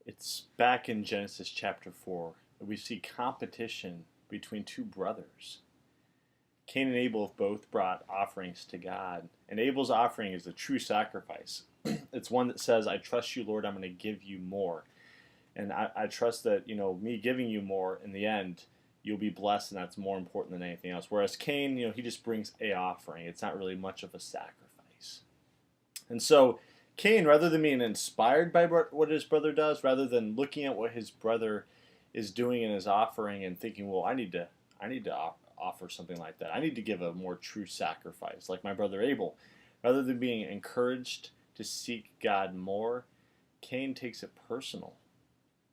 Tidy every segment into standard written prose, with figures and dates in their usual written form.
It's back in Genesis chapter 4 that we see competition between two brothers. Cain and Abel have both brought offerings to God, and Abel's offering is a true sacrifice. It's one that says, I trust you, Lord, I'm going to give you more. And I trust that, me giving you more, in the end, you'll be blessed, and that's more important than anything else. Whereas Cain, he just brings a offering. It's not really much of a sacrifice. And so Cain, rather than being inspired by what his brother does, rather than looking at what his brother is doing in his offering and thinking, well, I need to offer something like that. I need to give a more true sacrifice, like my brother Abel. Rather than being encouraged to seek God more, Cain takes it personal.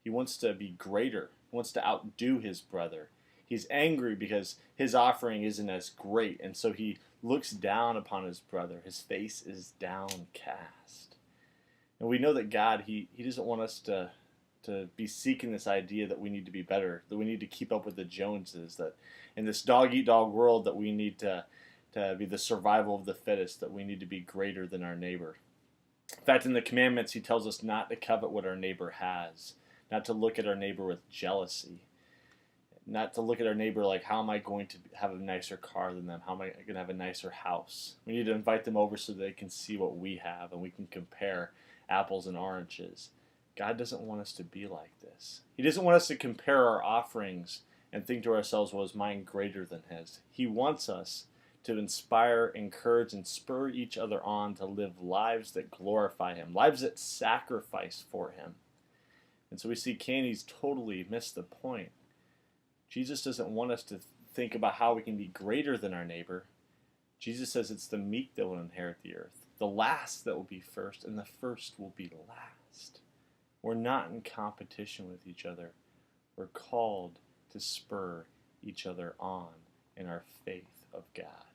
He wants to be greater. He wants to outdo his brother. He's angry because his offering isn't as great, and so he looks down upon his brother. His face is downcast. And we know that God, he doesn't want us to be seeking this idea that we need to be better, that we need to keep up with the Joneses, that in this dog-eat-dog world that we need to be the survival of the fittest, that we need to be greater than our neighbor. In fact, in the commandments, he tells us not to covet what our neighbor has, not to look at our neighbor with jealousy, not to look at our neighbor like, how am I going to have a nicer car than them? How am I going to have a nicer house? We need to invite them over so they can see what we have and we can compare apples and oranges. God doesn't want us to be like this. He doesn't want us to compare our offerings and think to ourselves, well, is mine greater than his? He wants us to inspire, encourage, and spur each other on to live lives that glorify him, lives that sacrifice for him. And so we see Cain, he's totally missed the point. Jesus doesn't want us to think about how we can be greater than our neighbor. Jesus says it's the meek that will inherit the earth, the last that will be first, and the first will be last. We're not in competition with each other. We're called to spur each other on in our faith of God.